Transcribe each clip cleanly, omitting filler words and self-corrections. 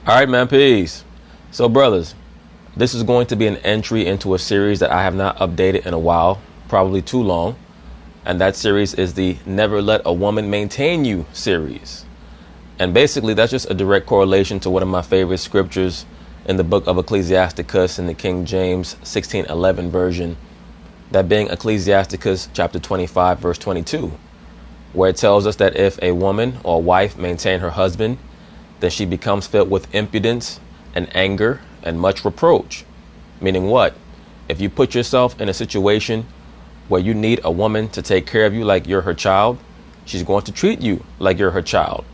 All right, man, peace. So, brothers, this is going to be an entry into a series that I have not updated in a while, probably too long. And that series is the Never Let a Woman Maintain You series. And basically, that's just a direct correlation to one of my favorite scriptures in the book of Ecclesiasticus in the King James 16:11 version, that being Ecclesiasticus chapter 25, verse 22, where it tells us that if a woman or wife maintain her husband, then she becomes filled with impudence and anger and much reproach. Meaning what? If you put yourself in a situation where you need a woman to take care of you like you're her child, she's going to treat you like you're her child.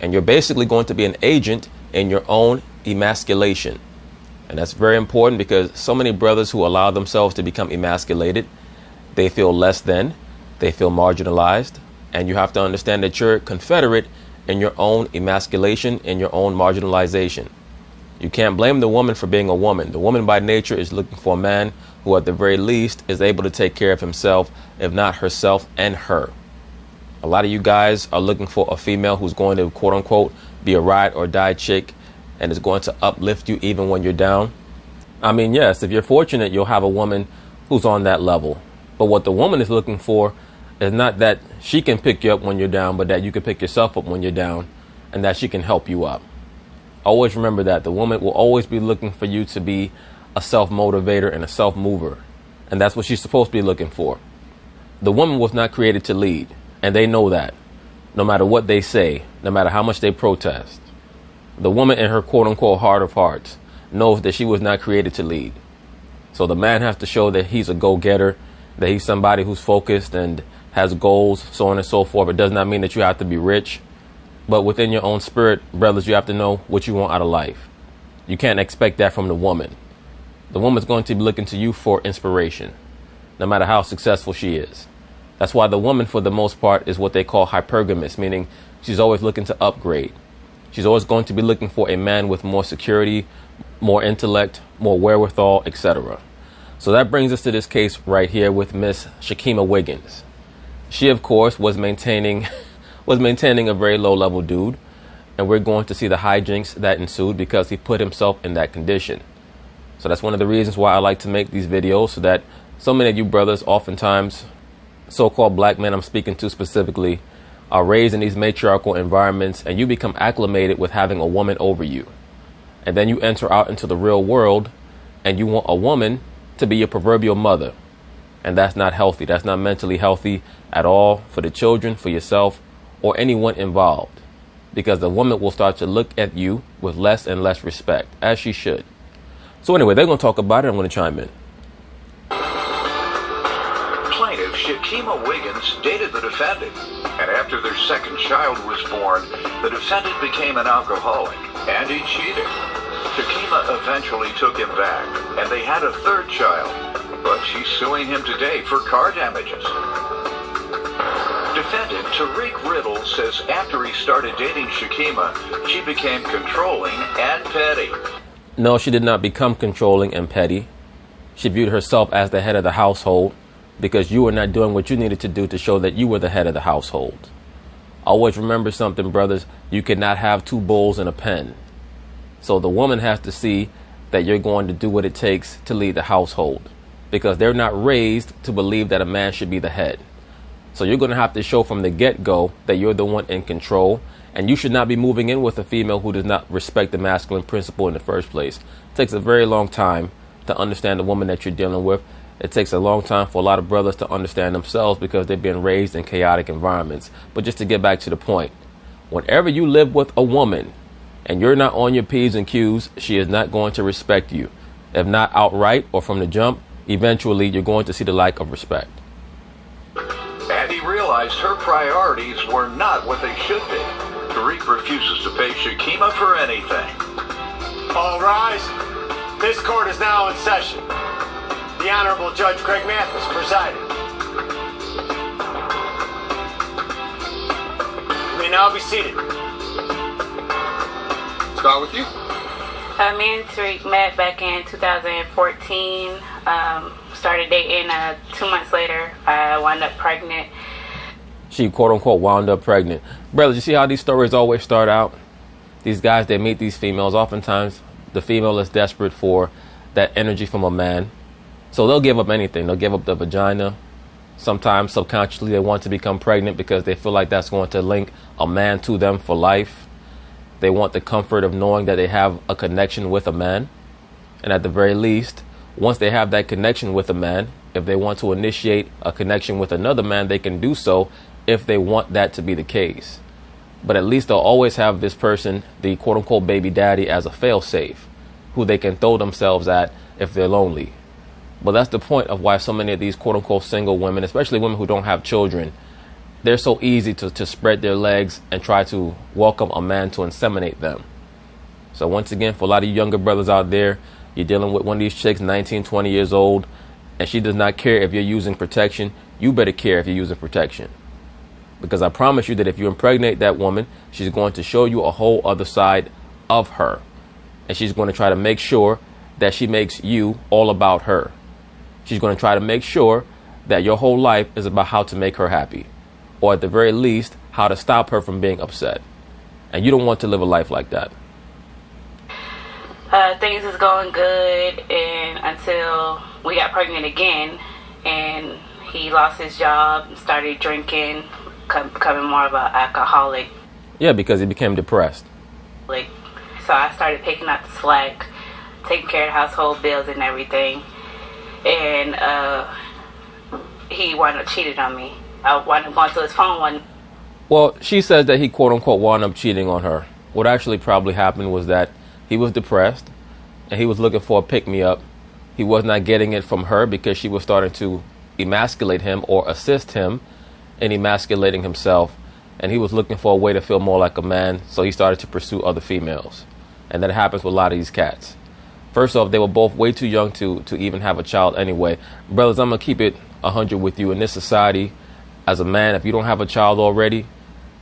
And you're basically going to be an agent in your own emasculation. And that's very important because so many brothers who allow themselves to become emasculated, they feel less than, they feel marginalized. And you have to understand that you're confederate in your own emasculation, in your own marginalization. You can't blame the woman for being a woman. The woman by nature is looking for a man who at the very least is able to take care of himself, if not herself and her. A lot of you guys are looking for a female who's going to, quote unquote, be a ride or die chick and is going to uplift you even when you're down. I mean, yes, if you're fortunate, you'll have a woman who's on that level. But what the woman is looking for is not that she can pick you up when you're down, but that you can pick yourself up when you're down and that she can help you up. Always remember that the woman will always be looking for you to be a self-motivator and a self-mover. And that's what she's supposed to be looking for. The woman was not created to lead, and they know that, no matter what they say, no matter how much they protest. The woman in her quote-unquote heart of hearts knows that she was not created to lead. So the man has to show that he's a go-getter, that he's somebody who's focused and has goals, so on and so forth. It does not mean that you have to be rich. But within your own spirit, brothers, you have to know what you want out of life. You can't expect that from the woman. The woman's going to be looking to you for inspiration, no matter how successful she is. That's why the woman, for the most part, is what they call hypergamous, meaning she's always looking to upgrade. She's always going to be looking for a man with more security, more intellect, more wherewithal, etc. So that brings us to this case right here with Miss Shakima Wiggins. She, of course, was maintaining a very low-level dude, and we're going to see the hijinks that ensued because he put himself in that condition. So that's one of the reasons why I like to make these videos, so that so many of you brothers, oftentimes so-called black men I'm speaking to specifically, are raised in these matriarchal environments, and you become acclimated with having a woman over you. And then you enter out into the real world, and you want a woman to be your proverbial mother. And that's not healthy. That's not mentally healthy at all for the children, for yourself, or anyone involved. Because the woman will start to look at you with less and less respect, as she should. So anyway, they're going to talk about it. I'm going to chime in. Plaintiff Shakima Wiggins dated the defendant, and after their second child was born, the defendant became an alcoholic, and he cheated. Shakima eventually took him back, and they had a third child, but she's suing him today for car damages. Defendant Tariq Riddle says after he started dating Shakima, she became controlling and petty. No, she did not become controlling and petty. She viewed herself as the head of the household because you were not doing what you needed to do to show that you were the head of the household. Always remember something, brothers. You cannot have two bulls in a pen. So the woman has to see that you're going to do what it takes to lead the household, because they're not raised to believe that a man should be the head. So you're going to have to show from the get-go that you're the one in control, and you should not be moving in with a female who does not respect the masculine principle in the first place. It takes a very long time to understand the woman that you're dealing with. It takes a long time for a lot of brothers to understand themselves because they've been raised in chaotic environments. But just to get back to the point, whenever you live with a woman and you're not on your P's and Q's, she is not going to respect you. If not outright or from the jump, eventually you're going to see the lack of respect. And he realized her priorities were not what they should be. Tariq refuses to pay Shakima for anything. All rise. This court is now in session. The Honorable Judge Craig Mathis presiding. You may now be seated. Start with you. Me and Tariq met back in 2014. Started dating. 2 months later, I wound up pregnant. She, quote unquote, wound up pregnant. Brothers, you see how these stories always start out? these guys, they meet these females. Oftentimes, the female is desperate for that energy from a man. So they'll give up anything. They'll give up the vagina. Sometimes subconsciously they want to become pregnant because they feel like that's going to link a man to them for life. They want the comfort of knowing that they have a connection with a man. And at the very least, once they have that connection with a man, if they want to initiate a connection with another man, they can do so if they want that to be the case. But at least they'll always have this person, the quote unquote baby daddy, as a fail-safe, who they can throw themselves at if they're lonely. But that's the point of why so many of these quote unquote single women, especially women who don't have children, they're so easy to spread their legs and try to welcome a man to inseminate them. So once again, for a lot of you younger brothers out there, you're dealing with one of these chicks, 19, 20 years old, and she does not care if you're using protection. You better care if you're using protection. Because I promise you that if you impregnate that woman, she's going to show you a whole other side of her. And she's going to try to make sure that she makes you all about her. She's going to try to make sure that your whole life is about how to make her happy. Or at the very least, how to stop her from being upset. And you don't want to live a life like that. Things was going good and until we got pregnant again and he lost his job, started drinking, becoming more of an alcoholic. Yeah, because he became depressed. So I started picking up the slack, taking care of the household bills and everything. And he wound up cheating on me. I wound up going to his phone one. Well, she says that he quote unquote wound up cheating on her. What actually probably happened was that he was depressed and he was looking for a pick-me-up. He was not getting it from her because she was starting to emasculate him or assist him in emasculating himself. And he was looking for a way to feel more like a man. So he started to pursue other females. And that happens with a lot of these cats. First off, they were both way too young to even have a child anyway. Brothers, I'm going to keep it 100 with you. In this society, as a man, if you don't have a child already,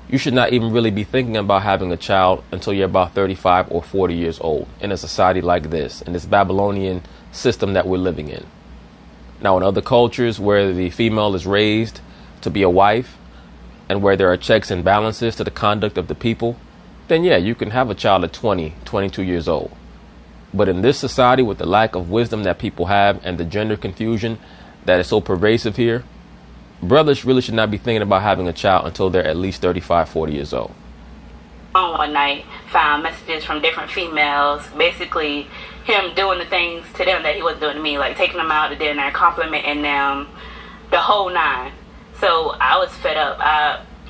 you should not even really be thinking about having a child until you're about 35 or 40 years old in a society like this, in this Babylonian system that we're living in. Now, in other cultures where the female is raised to be a wife and where there are checks and balances to the conduct of the people, then yeah, you can have a child at 20, 22 years old. But in this society, with the lack of wisdom that people have and the gender confusion that is so pervasive here, brothers really should not be thinking about having a child until they're at least 35, 40 years old. On one night, found messages from different females, basically him doing the things to them that he wasn't doing to me, like taking them out to dinner, complimenting them, the whole nine. So I was fed up.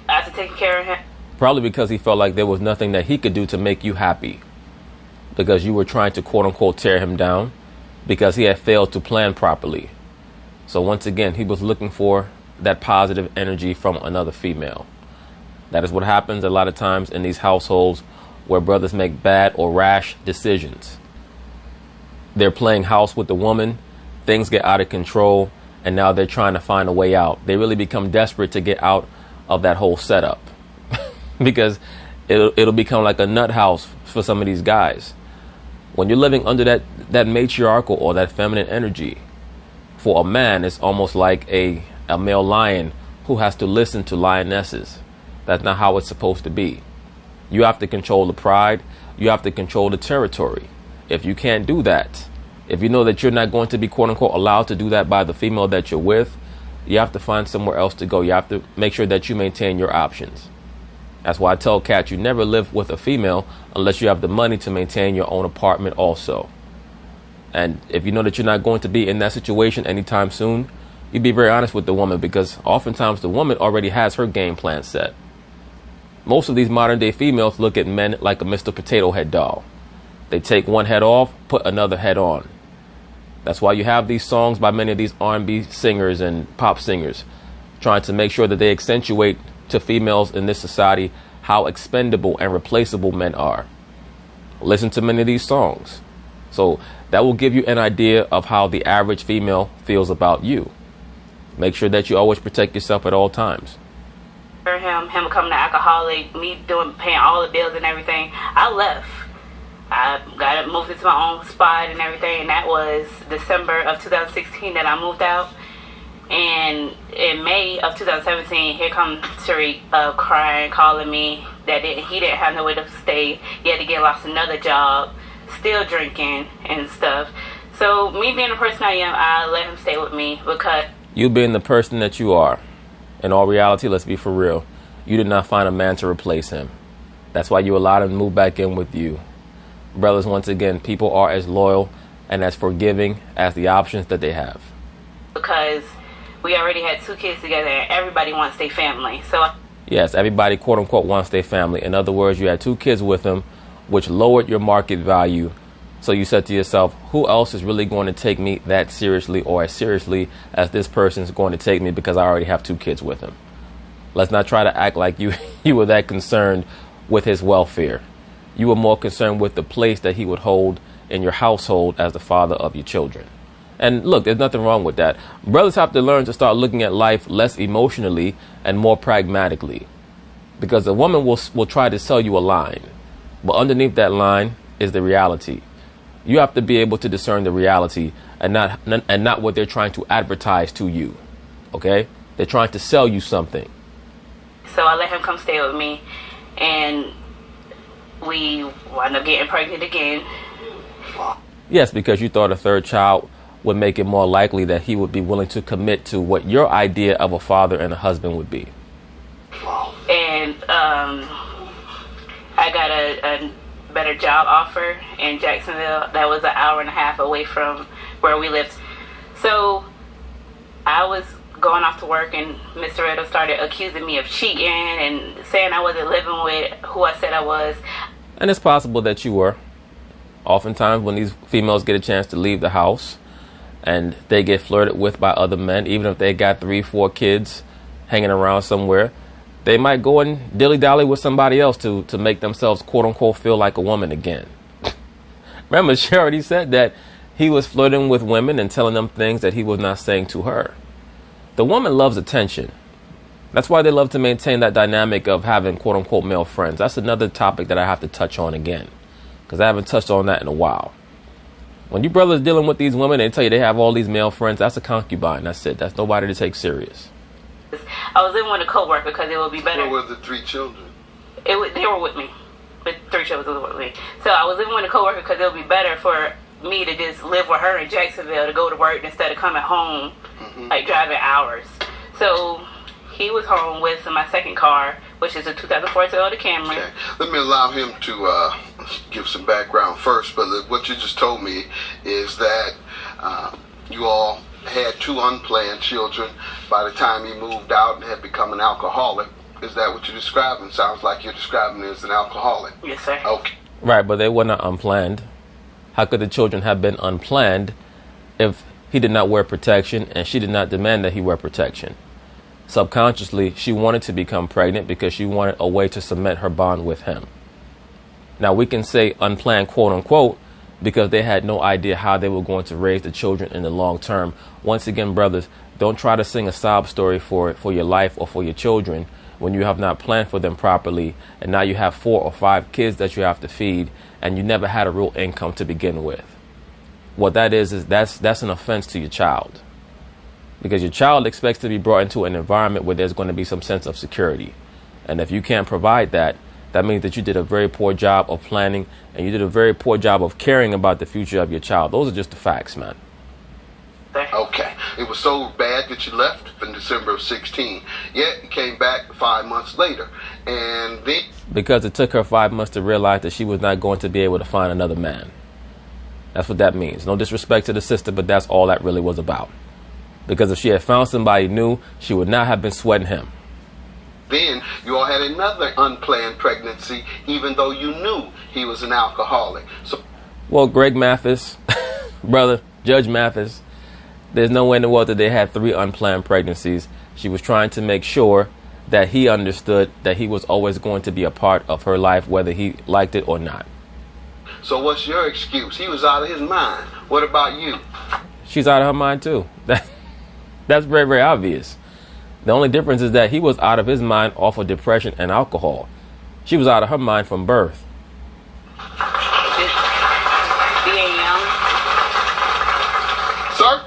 After taking care of him. Probably because he felt like there was nothing that he could do to make you happy. Because you were trying to quote unquote tear him down because he had failed to plan properly. So once again, he was looking for that positive energy from another female. That is what happens a lot of times in these households where brothers make bad or rash decisions. They're playing house with the woman, things get out of control, and now they're trying to find a way out. They really become desperate to get out of that whole setup because it'll become like a nut house for some of these guys. When you're living under that matriarchal or that feminine energy, for a man, it's almost like a male lion who has to listen to lionesses. That's not how it's supposed to be. You have to control the pride. You have to control the territory. If you can't do that, if you know that you're not going to be quote unquote allowed to do that by the female that you're with, you have to find somewhere else to go. You have to make sure that you maintain your options. That's why I tell cats you never live with a female unless you have the money to maintain your own apartment also. And if you know that you're not going to be in that situation anytime soon, you be very honest with the woman, because oftentimes the woman already has her game plan set. Most of these modern day females look at men like a Mr. Potato Head doll. They take one head off, put another head on. That's why you have these songs by many of these R&B singers and pop singers trying to make sure that they accentuate to females in this society how expendable and replaceable men are. Listen to many of these songs. So that will give you an idea of how the average female feels about you. Make sure that you always protect yourself at all times. Him becoming an alcoholic, me paying all the bills and everything, I left. I moved into my own spot and everything, and that was December of 2016 that I moved out. And in May of 2017, here comes Tariq crying, calling me that he didn't have nowhere to stay. Yet again, lost another job, still drinking and stuff. So me being the person I am, I let him stay with me because... You being the person that you are, in all reality, let's be for real, you did not find a man to replace him. That's why you allowed him to move back in with you. Brothers, once again, people are as loyal and as forgiving as the options that they have. Because we already had 2 kids together and everybody wants their family. So yes, everybody quote unquote wants their family. In other words, you had 2 kids with him, which lowered your market value. So you said to yourself, who else is really going to take me that seriously, or as seriously as this person is going to take me, because I already have 2 kids with him. Let's not try to act like you were that concerned with his welfare. You were more concerned with the place that he would hold in your household as the father of your children. And look, there's nothing wrong with that. Brothers have to learn to start looking at life less emotionally and more pragmatically, because a woman will try to sell you a line, but underneath that line is the reality. You have to be able to discern the reality and not what they're trying to advertise to you. Okay? They're trying to sell you something. So I let him come stay with me, and we wound up getting pregnant again. Yes, because you thought a 3rd child would make it more likely that he would be willing to commit to what your idea of a father and a husband would be. And I got a better job offer in Jacksonville that was 1.5 hours away from where we lived. So I was going off to work, and Mr. Redo started accusing me of cheating and saying I wasn't living with who I said I was. And it's possible that you were. Oftentimes when these females get a chance to leave the house and they get flirted with by other men, even if they got 3-4 kids hanging around somewhere, they might go and dilly-dally with somebody else to make themselves, quote-unquote, feel like a woman again. Remember, she already said that he was flirting with women and telling them things that he was not saying to her. The woman loves attention. That's why they love to maintain that dynamic of having, quote-unquote, male friends. That's another topic that I have to touch on again, because I haven't touched on that in a while. When you brothers dealing with these women, they tell you they have all these male friends, that's a concubine. That's it. That's nobody to take serious. I was living with a co-worker because it would be better. Where were the 3 children? They were with me. The 3 children were with me. So I was living with a co-worker because it would be better for me to just live with her in Jacksonville to go to work instead of coming home, like driving hours. So he was home with my 2nd car, which is a 2004 Toyota Camry. Okay. Let me allow him to give some background first, but what you just told me is that you all had 2 unplanned children by the time he moved out and had become an alcoholic. Is that what you're describing? Sounds like you're describing him as an alcoholic. Yes, sir. Okay. Right, but they were not unplanned. How could the children have been unplanned if he did not wear protection and she did not demand that he wear protection? Subconsciously, she wanted to become pregnant because she wanted a way to cement her bond with him. Now, we can say unplanned, quote unquote, because they had no idea how they were going to raise the children in the long term. Once again, brothers, don't try to sing a sob story for your life or for your children when you have not planned for them properly, and now you have 4 or 5 kids that you have to feed, and you never had a real income to begin with. What that is that's an offense to your child, because your child expects to be brought into an environment where there's going to be some sense of security. And if you can't provide that, that means that you did a very poor job of planning, and you did a very poor job of caring about the future of your child. Those are just the facts, man. Okay. It was so bad that you left in December of 16. Yet you came back 5 months later. And then... Because it took her 5 months to realize that she was not going to be able to find another man. That's what that means. No disrespect to the sister, but that's all that really was about. Because if she had found somebody new, she would not have been sweating him. Then you all had another unplanned pregnancy, even though you knew he was an alcoholic. So, well, Greg Mathis, brother, Judge Mathis, there's no way in the world that they had 3 unplanned pregnancies. She was trying to make sure that he understood that he was always going to be a part of her life, whether he liked it or not. So what's your excuse? He was out of his mind. What about you? She's out of her mind too. That's very, very obvious. The only difference is that he was out of his mind off of depression and alcohol. She was out of her mind from birth. Being young. Sir,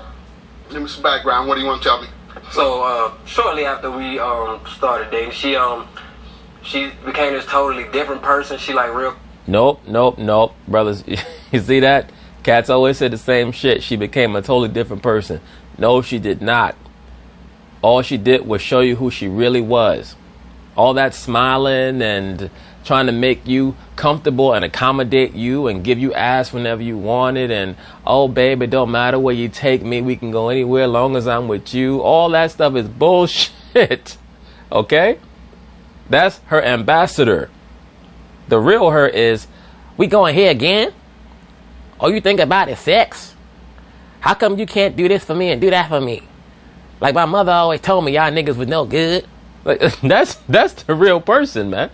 give me some background. What do you want to tell me? So shortly after we started dating, she became this totally different person. She like real. Nope, brothers. You see that? Cats always said the same shit. She became a totally different person. No, she did not. All she did was show you who she really was. All that smiling and trying to make you comfortable and accommodate you and give you ass whenever you want it. And, oh, babe, it don't matter where you take me. We can go anywhere as long as I'm with you. All that stuff is bullshit. Okay? That's her ambassador. The real her is, we going here again? All you think about is sex? How come you can't do this for me and do that for me? Like my mother always told me y'all niggas was no good. Like, that's the real person, man.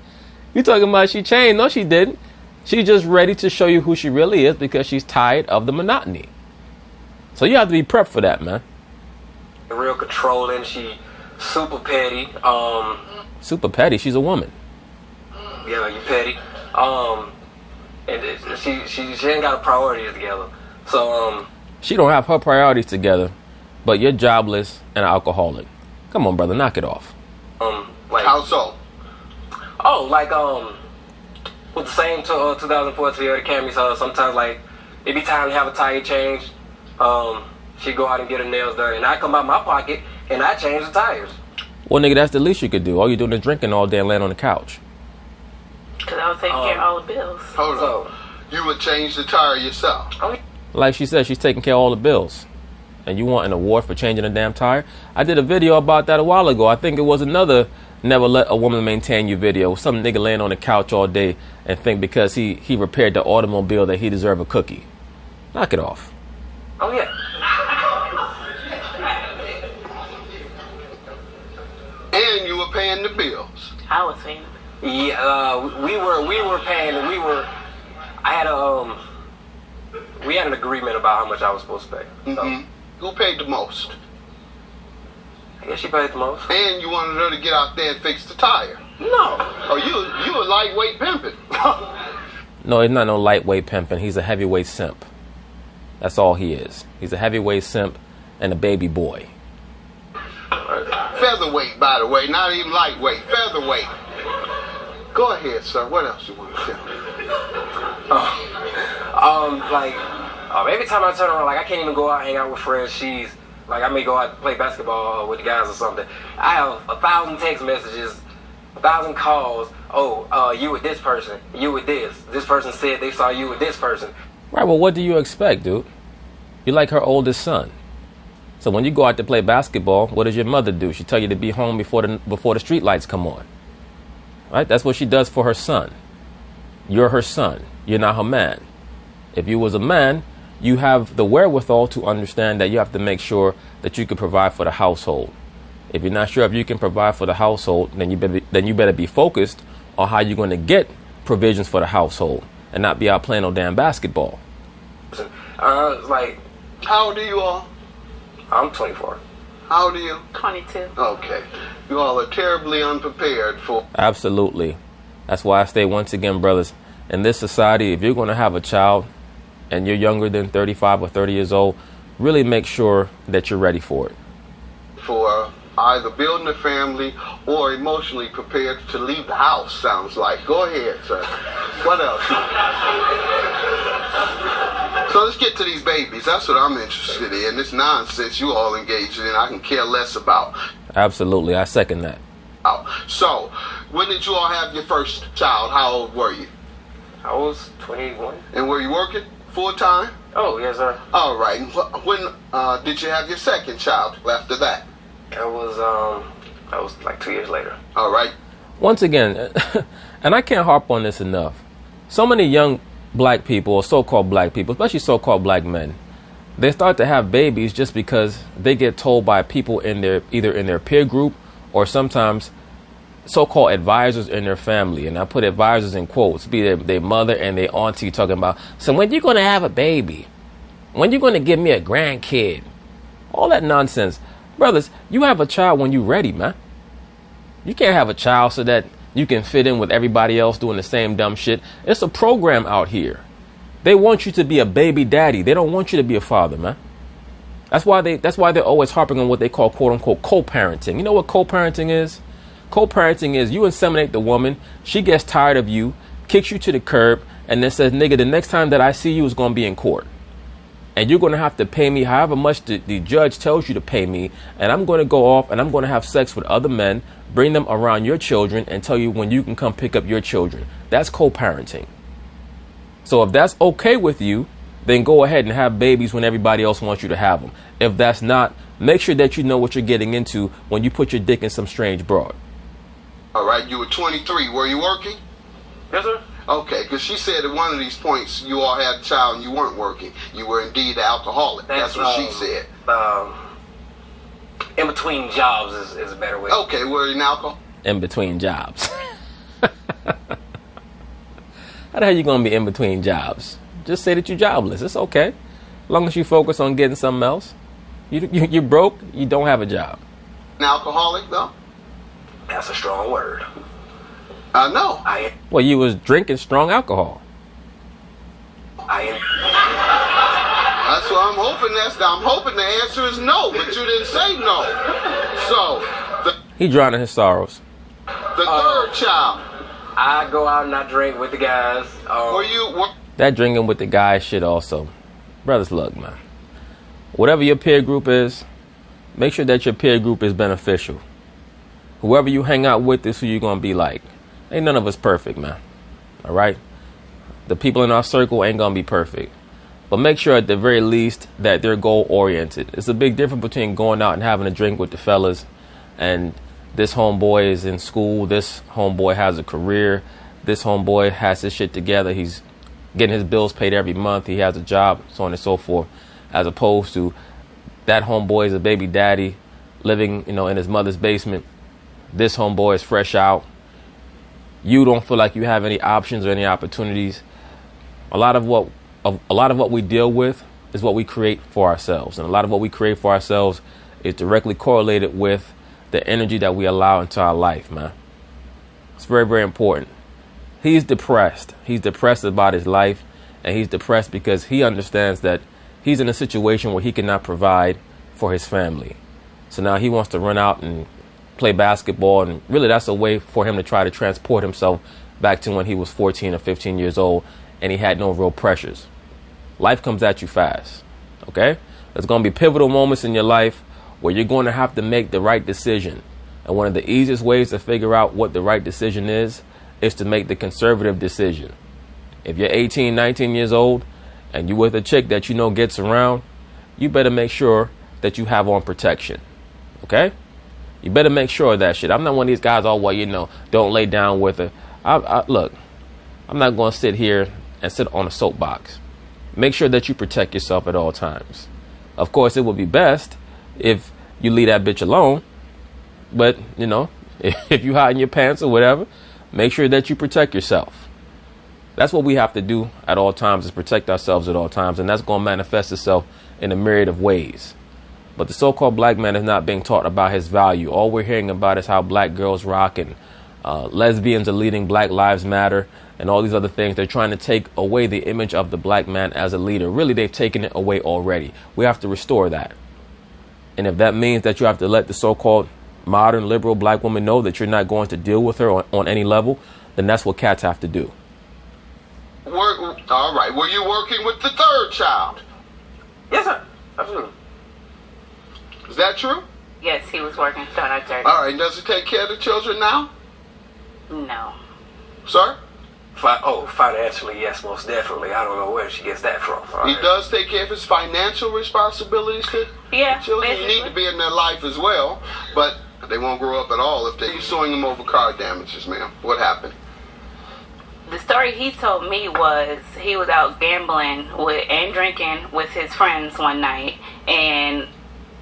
You talking about she changed? No, she didn't. She's just ready to show you who she really is because she's tired of the monotony. So you have to be prepped for that, man. Real controlling. She super petty. Super petty? She's a woman. Yeah, you petty. And she ain't got her priorities together. So she don't have her priorities together, but you're jobless and an alcoholic. Come on, brother, knock it off. Like How so? Oh, like with the same 2004 Toyota Camry. So sometimes like it be time to have a tire change. She go out and get her nails done, and I come out my pocket and I change the tires. Well, nigga, that's the least you could do. All you're doing is drinking all day and laying on the couch. Because I was taking care of all the bills. Hold on. You would change the tire yourself. Like she said, she's taking care of all the bills. And you want an award for changing a damn tire? I did a video about that a while ago. I think it was another Never Let a Woman Maintain You video. Some nigga laying on the couch all day and think because he repaired the automobile that he deserve a cookie. Knock it off. Oh, yeah. And you were paying the bills. I was paying them. Yeah, we were paying, and we had an agreement about how much I was supposed to pay. So, Who paid the most? I guess she paid the most. And you wanted her to get out there and fix the tire. No. Oh, you a lightweight pimping. No, he's not no lightweight pimping. He's a heavyweight simp. That's all he is. He's a heavyweight simp and a baby boy. Featherweight, by the way, not even lightweight. Featherweight. Go ahead, sir. What else you want to tell me? Every time I turn around, like I can't even go out and hang out with friends. She's like, I may go out and play basketball with the guys or something. I have 1,000 text messages, 1,000 calls. Oh, you with this person, you with this. This person said they saw you with this person. Right, well, what do you expect, dude? You're like her oldest son. So when you go out to play basketball, what does your mother do? She tell you to be home before the street lights come on. Right? That's what she does for her son. You're her son. You're not her man. If you was a man, you have the wherewithal to understand that you have to make sure that you can provide for the household. If you're not sure if you can provide for the household, then you better be focused on how you're going to get provisions for the household and not be out playing no damn basketball. Like, How old are you all? I'm 24. How old are you? 22. Okay. You all are terribly unprepared for... Absolutely. That's why I say once again, brothers, in this society, if you're going to have a child and you're younger than 35 or 30 years old, really make sure that you're ready for it. For either building a family or emotionally prepared to leave the house, sounds like. Go ahead, sir. What else? So let's get to these babies. That's what I'm interested in. This nonsense you all engaged in, I can care less about. Absolutely. I second that. So, when did you all have your first child? How old were you? I was 21. And were you working full time? Oh, yes, sir. All right. When did you have your second child after that? That was like 2 years later. All right. Once again, and I can't harp on this enough, so many young black people, or so-called black people, especially so-called black men, they start to have babies just because they get told by people either in their peer group or sometimes so-called advisors in their family, and I put advisors in quotes, be their mother and their auntie, talking about, so when you going to have a baby? When you going to give me a grandkid? All that nonsense. Brothers, you have a child when you're ready, man. You can't have a child so that you can fit in with everybody else doing the same dumb shit. It's a program out here. They want you to be a baby daddy. They don't want you to be a father, man. That's why they're always harping on what they call quote unquote co-parenting. You know what co-parenting is? Co-parenting is you inseminate the woman, she gets tired of you, kicks you to the curb, and then says, nigga, the next time that I see you is going to be in court. And you're going to have to pay me however much the judge tells you to pay me. And I'm going to go off and I'm going to have sex with other men, bring them around your children, and tell you when you can come pick up your children. That's co-parenting. So if that's okay with you, then go ahead and have babies when everybody else wants you to have them. If that's not, make sure that you know what you're getting into when you put your dick in some strange broad. All right, you were 23. Were you working? Yes, sir. Okay, because she said at one of these points you all had a child and you weren't working. You were indeed an alcoholic. That's what she said. In between jobs is a better way. Okay, were you an alcoholic? In between jobs. How the hell you going to be in between jobs? Just say that you're jobless. It's okay. As long as you focus on getting something else. You're broke, you don't have a job. An alcoholic, though? That's a strong word. No. Well, you was drinking strong alcohol. That's what I'm hoping. I'm hoping the answer is no, but you didn't say no. So he drowning his sorrows. The third child. I go out and I drink with the guys. That drinking with the guys shit also. Brothers, look, man. Whatever your peer group is, make sure that your peer group is beneficial. Whoever you hang out with is who you're going to be like. Ain't none of us perfect, man. All right? The people in our circle ain't going to be perfect. But make sure at the very least that they're goal-oriented. It's a big difference between going out and having a drink with the fellas and this homeboy is in school, this homeboy has a career, this homeboy has his shit together, he's getting his bills paid every month, he has a job, so on and so forth, as opposed to that homeboy is a baby daddy living, in his mother's basement. This homeboy is fresh out. You don't feel like you have any options or any opportunities. A lot of what we deal with is what we create for ourselves. And a lot of what we create for ourselves is directly correlated with the energy that we allow into our life, man. It's very, very important. He's depressed. He's depressed about his life, and he's depressed because he understands that he's in a situation where he cannot provide for his family. So now he wants to run out and play basketball, and really that's a way for him to try to transport himself back to when he was 14 or 15 years old and he had no real pressures. Life comes at you fast, okay? There's going to be pivotal moments in your life where you're going to have to make the right decision. And one of the easiest ways to figure out what the right decision is to make the conservative decision. If you're 18, 19 years old and you're with a chick that gets around, you better make sure that you have on protection, okay? You better make sure of that shit. I'm not one of these guys, don't lay down with her. Look, I'm not going to sit here and sit on a soapbox. Make sure that you protect yourself at all times. Of course, it would be best if you leave that bitch alone. But, if you hide in your pants or whatever, make sure that you protect yourself. That's what we have to do at all times, is protect ourselves at all times. And that's going to manifest itself in a myriad of ways. But the so-called black man is not being taught about his value. All we're hearing about is how black girls rock and lesbians are leading Black Lives Matter and all these other things. They're trying to take away the image of the black man as a leader. Really, they've taken it away already. We have to restore that. And if that means that you have to let the so-called modern liberal black woman know that you're not going to deal with her on any level, then that's what cats have to do. All right. Were you working with the third child? Yes, sir. Absolutely. Is that true? Yes, he was working starting at 30. All right. Does he take care of the children now? No. Sir? Financially, yes, most definitely. I don't know where she gets that from. He does take care of his financial responsibilities to children. Basically. You need to be in their life as well, but they won't grow up at all if they're suing him over car damages, ma'am. What happened? The story he told me was he was out gambling and drinking with his friends one night, and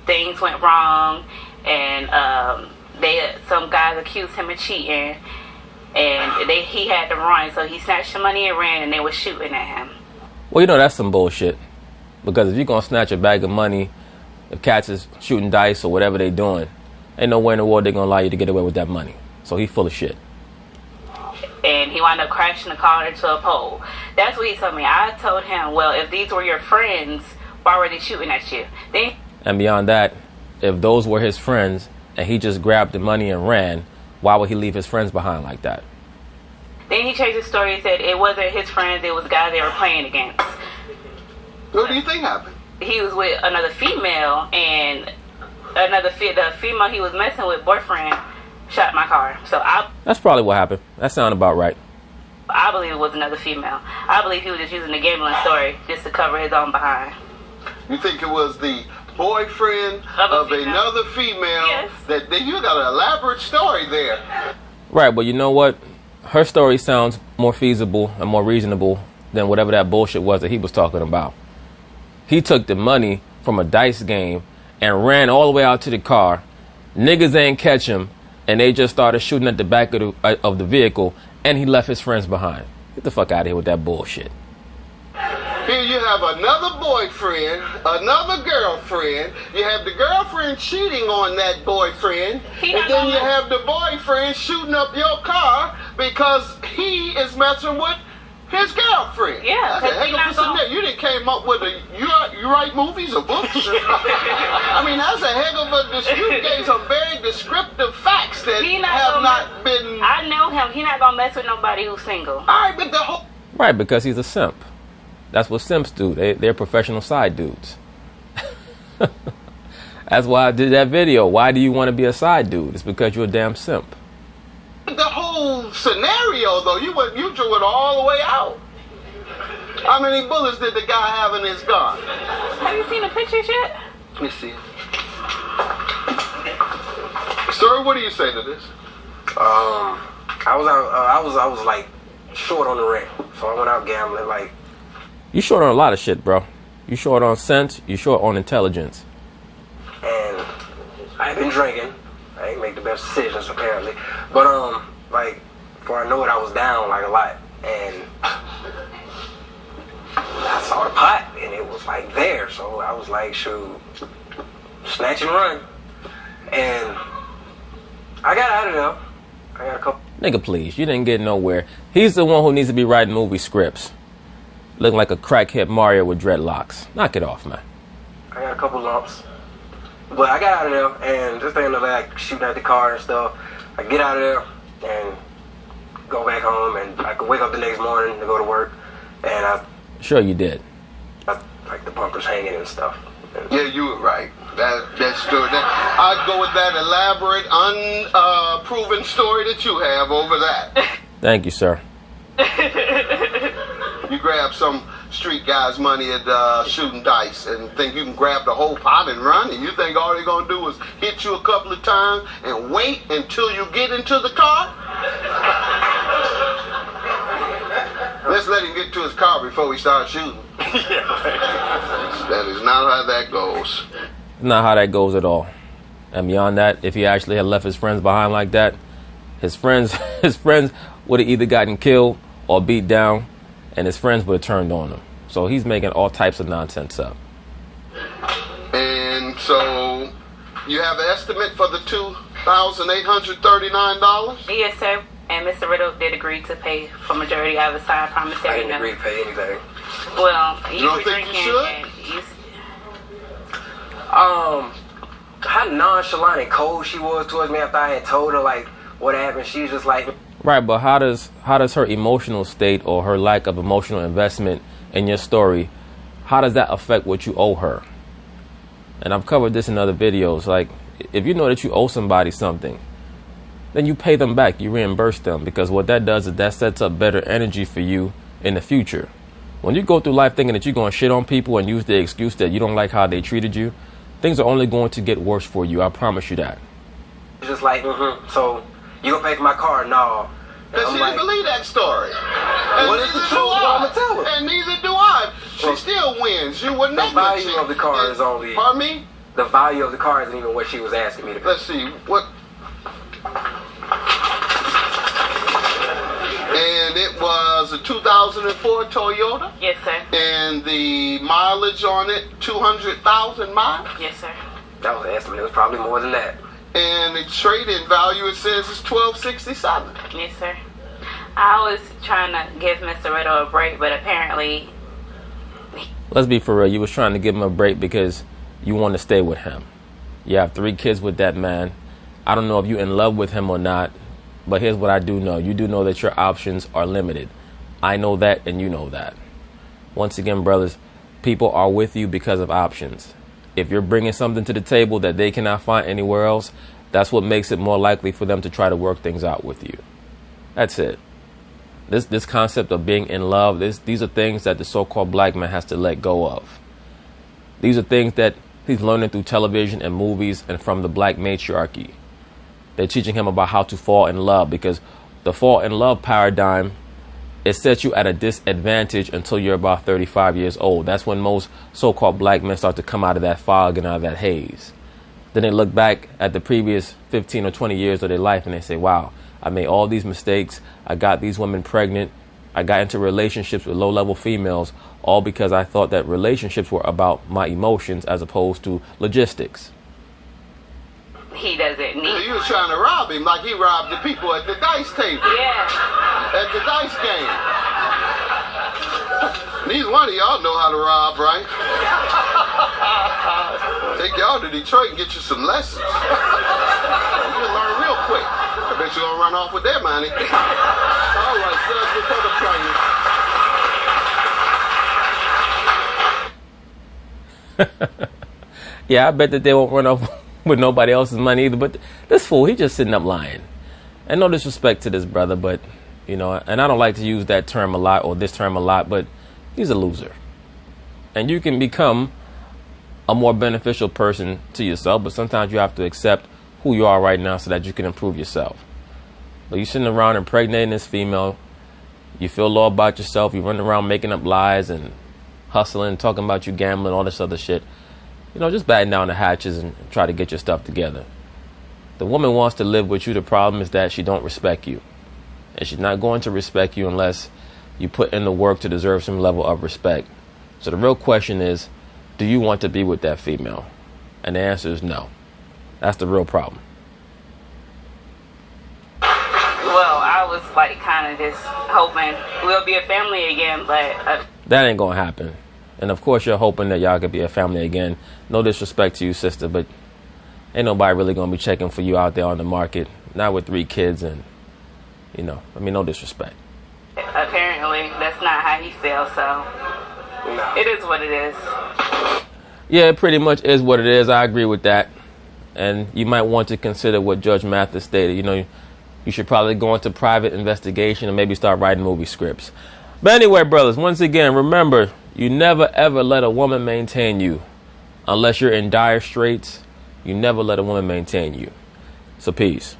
things went wrong, and some guys accused him of cheating, and he had to run, so he snatched the money and ran, and they were shooting at him. Well, that's some bullshit, because if you're gonna snatch a bag of money, if cats is shooting dice or whatever they doing, ain't nowhere in the world they're gonna allow you to get away with that money. So he's full of shit. And he wound up crashing the car into a pole. That's what he told me. I told him, well, if these were your friends, why were they shooting at you? Then And beyond that, if those were his friends and he just grabbed the money and ran, why would he leave his friends behind like that? Then he changed his story and said it wasn't his friends, it was the guys they were playing against. What do you think happened? He was with another female, and the female he was messing with, boyfriend, shot my car. So That's probably what happened. That sounded about right. I believe it was another female. I believe he was just using the gambling story just to cover his own behind. You think it was the boyfriend of another female? Yes. That you got an elaborate story there. Right, but you know what? Her story sounds more feasible and more reasonable than whatever that bullshit was that he was talking about. He took the money from a dice game and ran all the way out to the car. Niggas ain't catch him, and they just started shooting at the back of the vehicle, and he left his friends behind. Get the fuck out of here with that bullshit. Here you have another boyfriend, another girlfriend. You have the girlfriend cheating on that boyfriend. And then you have the boyfriend shooting up your car because he is messing with his girlfriend. Yeah, that's a heck of a scenario. You didn't came up with you write movies or books? I mean, that's a heck of a you gave some very descriptive facts that have not been. I know him. He's not gonna mess with nobody who's single. All right, but the whole. Right, because he's a simp. That's what simps do. They're professional side dudes. That's why I did that video. Why do you want to be a side dude? It's because you're a damn simp. The whole scenario, though, you drew it all the way out. How many bullets did the guy have in his gun? Have you seen the pictures yet? Let me see. Sir, what do you say to this? I was like short on the rent, so I went out gambling. Like, you short on a lot of shit, bro. You short on sense. You short on intelligence. And I ain't been drinking. I ain't make the best decisions apparently, but like before I know it, I was down like a lot, and I saw the pot, and it was like there, so I was like, shoot, snatch and run, and I got out of there. I got a couple. Nigga, please, you didn't get nowhere. He's the one who needs to be writing movie scripts, looking like a crackhead Mario with dreadlocks. Knock it off, man. I got a couple lumps. But I got out of there, and just thinking of like shooting at the car and stuff. I get out of there and go back home, and I could wake up the next morning to go to work, and Sure you did. like the bumpers hanging and stuff. And Yeah, you were right. That's true. I'd go with that elaborate, unproven story that you have over that. Thank you, sir. You grab some street guy's money at shooting dice and think you can grab the whole pot and run, and you think all they're going to do is hit you a couple of times and wait until you get into the car? Let's let him get to his car before we start shooting. That is not how that goes. Not how that goes at all. And beyond that, if he actually had left his friends behind like that, his friends would have either gotten killed or beat down, and his friends would have turned on him. So he's making all types of nonsense up. And so you have an estimate for the $2,839? Yes, sir. And Mr. Riddle did agree to pay for majority of his signed I promissory didn't agree note. to pay anything. Well, you don't were think you drinking should? and you. How nonchalant and cold she was towards me after I had told her like what happened. She was just like, Right, but how does her emotional state or her lack of emotional investment in your story, how does that affect what you owe her? And I've covered this in other videos. Like, if you know that you owe somebody something, then you pay them back, you reimburse them, because what that does is that sets up better energy for you in the future. When you go through life thinking that you're going to shit on people and use the excuse that you don't like how they treated you, things are only going to get worse for you. I promise you that. just like, so you gonna pay for my car? No. Because she didn't believe that story. What is the truth? Well, I'ma tell her. And neither do I. She still wins. You were negligent. The value of the car is only... Pardon me? The value of the car isn't even what she was asking me to pay. Let's see. What? And it was a 2004 Toyota. Yes, sir. And the mileage on it, 200,000 miles. Yes, sir. That was the estimate. It was probably more than that. And the trade-in value, it says, is $1,267. Yes, sir. I was trying to give Mr. Riddle a break, but apparently... Let's be for real. You was trying to give him a break because you want to stay with him. You have 3 kids with that man. I don't know if you're in love with him or not, but here's what I do know. You do know that your options are limited. I know that, and you know that. Once again, brothers, people are with you because of options. If you're bringing something to the table that they cannot find anywhere else, that's what makes it more likely for them to try to work things out with you. That's it. This concept of being in love, these are things that the so-called black man has to let go of. These are things that he's learning through television and movies and from the black matriarchy. They're teaching him about how to fall in love, because the fall in love paradigm, it sets you at a disadvantage until you're about 35 years old. That's when most so-called black men start to come out of that fog and out of that haze. Then they look back at the previous 15 or 20 years of their life and they say, wow, I made all these mistakes. I got these women pregnant. I got into relationships with low-level females, all because I thought that relationships were about my emotions as opposed to logistics. He doesn't need. You was trying to rob him like he robbed the people at the dice table. Yeah. At the dice game. Neither one of y'all know how to rob, right? Take y'all to Detroit and get you some lessons. You'll learn real quick. I bet you're gonna run off with that money. All right, sons, before the training. Yeah, I bet that they won't run off with nobody else's money either. But this fool, he just sitting up lying. And no disrespect to this brother, but, you know, and I don't like to use that term a lot or this term a lot, but he's a loser. And you can become a more beneficial person to yourself, but sometimes you have to accept who you are right now so that you can improve yourself. But you're sitting around impregnating this female. You feel low about yourself. You run around making up lies and hustling, talking about you gambling, all this other shit. You know, just batten down the hatches and try to get your stuff together. The woman wants to live with you. The problem is that she don't respect you. And she's not going to respect you unless you put in the work to deserve some level of respect. So the real question is, do you want to be with that female? And the answer is no. That's the real problem. Well, I was like kind of just hoping we'll be a family again, but that ain't gonna happen. And of course you're hoping that y'all could be a family again. No disrespect to you, sister, but ain't nobody really gonna be checking for you out there on the market. Not with 3 kids and, you know, I mean, no disrespect. Apparently that's not how he feels, so it is what it is. Yeah, it pretty much is what it is. I agree with that. And you might want to consider what Judge Mathis stated. You know, you should probably go into private investigation and maybe start writing movie scripts. But anyway, brothers, once again, remember, you never ever let a woman maintain you. Unless you're in dire straits, you never let a woman maintain you. So peace.